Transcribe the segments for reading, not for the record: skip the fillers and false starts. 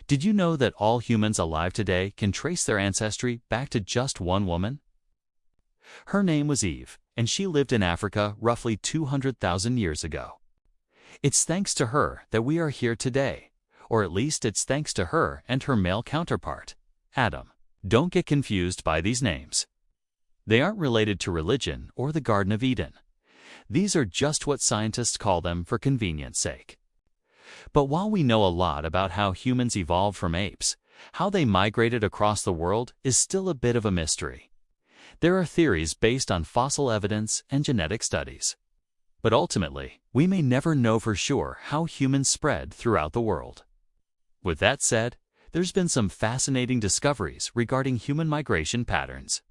Did you know that all humans alive today can trace their ancestry back to just one woman? Her name was Eve, and she lived in Africa roughly 200,000 years ago. It's thanks to her that we are here today, or at least it's thanks to her and her male counterpart, Adam. Don't get confused by these names. They aren't related to religion or the Garden of Eden. These are just what scientists call them for convenience sake. But while we know a lot about how humans evolved from apes, how they migrated across the world is still a bit of a mystery. There are theories based on fossil evidence and genetic studies. But ultimately, we may never know for sure how humans spread throughout the world. With that said, there's been some fascinating discoveries regarding human migration patterns.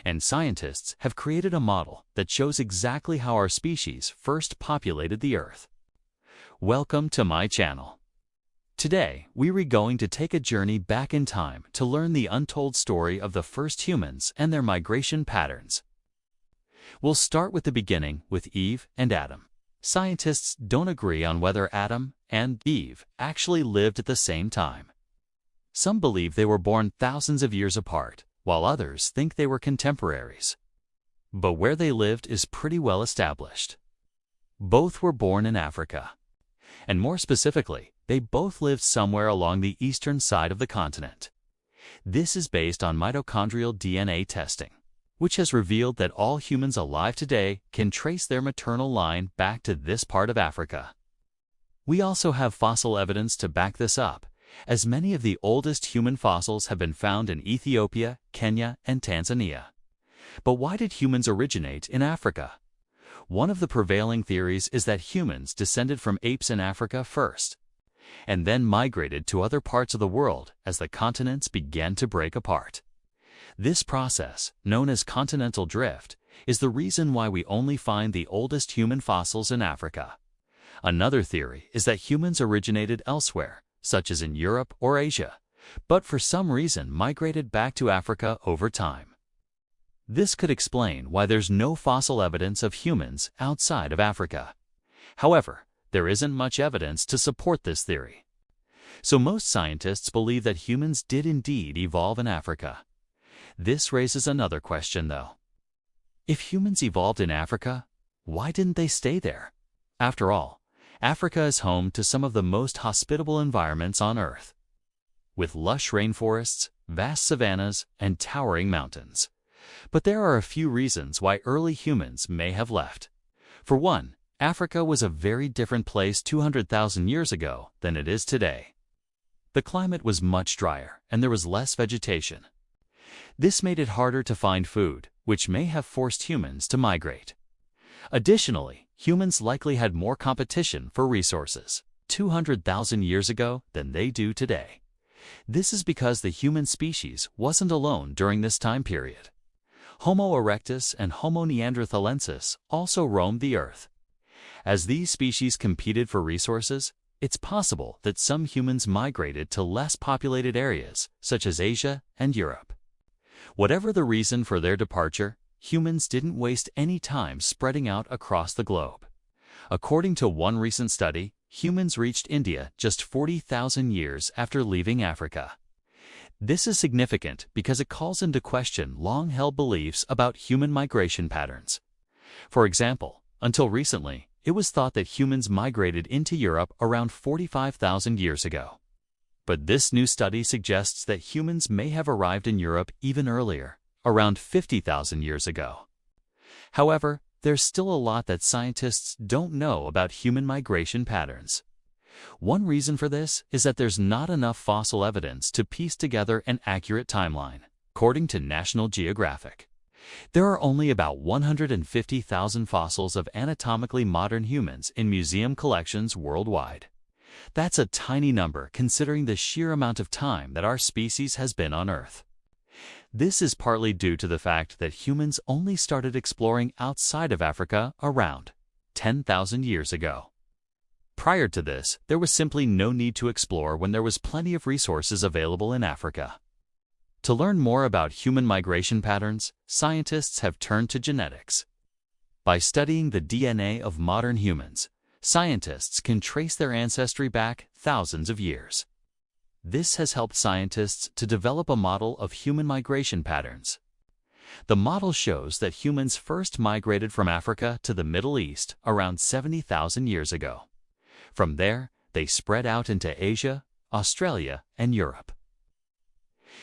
And scientists have created a model that shows exactly how our species first populated the Earth. Welcome to my channel. Today, we're going to take a journey back in time to learn the untold story of the first humans and their migration patterns. We'll start with the beginning with Eve and Adam. Scientists don't agree on whether Adam and Eve actually lived at the same time. Some believe they were born thousands of years apart, while others think they were contemporaries. But where they lived is pretty well established. Both were born in Africa. And more specifically, they both lived somewhere along the eastern side of the continent. This is based on mitochondrial DNA testing, which has revealed that all humans alive today can trace their maternal line back to this part of Africa. We also have fossil evidence to back this up, as many of the oldest human fossils have been found in Ethiopia, Kenya, and Tanzania. But why did humans originate in Africa? One of the prevailing theories is that humans descended from apes in Africa first, and then migrated to other parts of the world as the continents began to break apart. This process, known as continental drift, is the reason why we only find the oldest human fossils in Africa. Another theory is that humans originated elsewhere, such as in Europe or Asia, but for some reason migrated back to Africa over time. This could explain why there's no fossil evidence of humans outside of Africa. However, there isn't much evidence to support this theory. So most scientists believe that humans did indeed evolve in Africa. This raises another question, though. If humans evolved in Africa, why didn't they stay there? After all, Africa is home to some of the most hospitable environments on Earth, with lush rainforests, vast savannas, and towering mountains. But there are a few reasons why early humans may have left. For one, Africa was a very different place 200,000 years ago than it is today. The climate was much drier, and there was less vegetation. This made it harder to find food, which may have forced humans to migrate. Additionally, humans likely had more competition for resources 200,000 years ago than they do today. This is because the human species wasn't alone during this time period. Homo erectus and Homo neanderthalensis also roamed the Earth. As these species competed for resources, it's possible that some humans migrated to less populated areas, such as Asia and Europe. Whatever the reason for their departure, humans didn't waste any time spreading out across the globe. According to one recent study, humans reached India just 40,000 years after leaving Africa. This is significant because it calls into question long-held beliefs about human migration patterns. For example, until recently, it was thought that humans migrated into Europe around 45,000 years ago. But this new study suggests that humans may have arrived in Europe even earlier, around 50,000 years ago. However, there's still a lot that scientists don't know about human migration patterns. One reason for this is that there's not enough fossil evidence to piece together an accurate timeline, according to National Geographic. There are only about 150,000 fossils of anatomically modern humans in museum collections worldwide. That's a tiny number considering the sheer amount of time that our species has been on Earth. This is partly due to the fact that humans only started exploring outside of Africa around 10,000 years ago. Prior to this, there was simply no need to explore when there was plenty of resources available in Africa. To learn more about human migration patterns, scientists have turned to genetics. By studying the DNA of modern humans, scientists can trace their ancestry back thousands of years. This has helped scientists to develop a model of human migration patterns. The model shows that humans first migrated from Africa to the Middle East around 70,000 years ago. From there, they spread out into Asia, Australia, and Europe.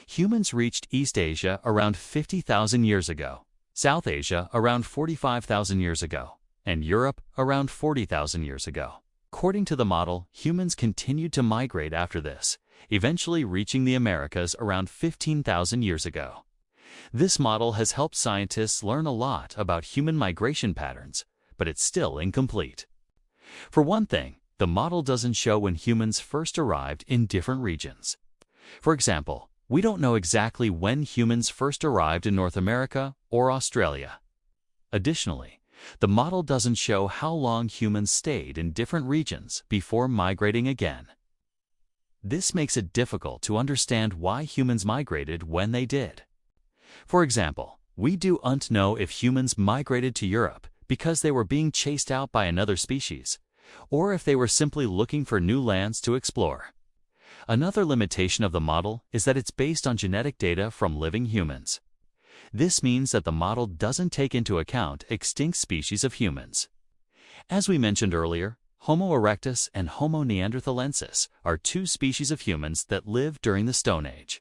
Humans reached East Asia around 50,000 years ago, South Asia around 45,000 years ago, and Europe around 40,000 years ago. According to the model, humans continued to migrate after this, eventually reaching the Americas around 15,000 years ago. This model has helped scientists learn a lot about human migration patterns, but it's still incomplete. For one thing, the model doesn't show when humans first arrived in different regions. For example, we don't know exactly when humans first arrived in North America or Australia. Additionally, the model doesn't show how long humans stayed in different regions before migrating again. This makes it difficult to understand why humans migrated when they did. For example, we don't know if humans migrated to Europe because they were being chased out by another species, or if they were simply looking for new lands to explore. Another limitation of the model is that it's based on genetic data from living humans. This means that the model doesn't take into account extinct species of humans. As we mentioned earlier, Homo erectus and Homo neanderthalensis are two species of humans that lived during the Stone Age.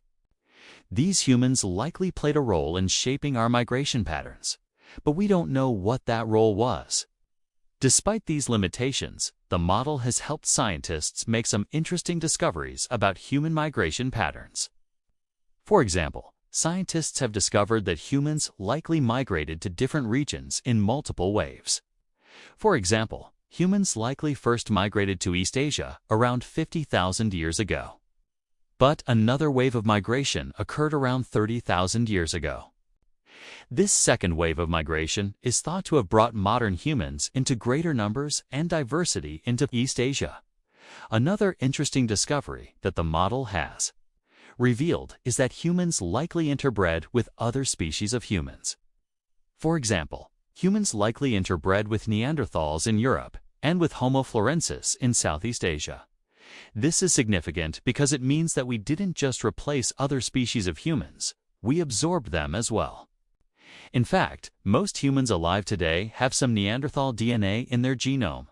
These humans likely played a role in shaping our migration patterns, but we don't know what that role was. Despite these limitations, the model has helped scientists make some interesting discoveries about human migration patterns. For example, scientists have discovered that humans likely migrated to different regions in multiple waves. For example, humans likely first migrated to East Asia around 50,000 years ago. But another wave of migration occurred around 30,000 years ago. This second wave of migration is thought to have brought modern humans into greater numbers and diversity into East Asia. Another interesting discovery that the model has revealed is that humans likely interbred with other species of humans. For example, humans likely interbred with Neanderthals in Europe and with Homo florensis in Southeast Asia. This is significant because it means that we didn't just replace other species of humans, we absorbed them as well. In fact, most humans alive today have some Neanderthal DNA in their genome.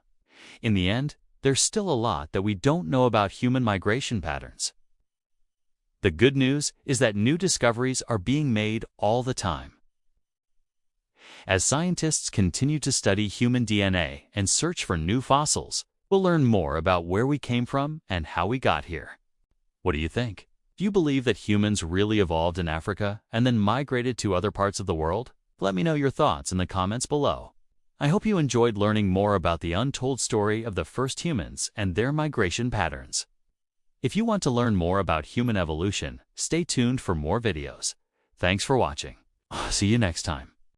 In the end, there's still a lot that we don't know about human migration patterns. The good news is that new discoveries are being made all the time. As scientists continue to study human DNA and search for new fossils, we'll learn more about where we came from and how we got here. What do you think? Do you believe that humans really evolved in Africa and then migrated to other parts of the world? Let me know your thoughts in the comments below. I hope you enjoyed learning more about the untold story of the first humans and their migration patterns. If you want to learn more about human evolution, stay tuned for more videos. Thanks for watching. See you next time.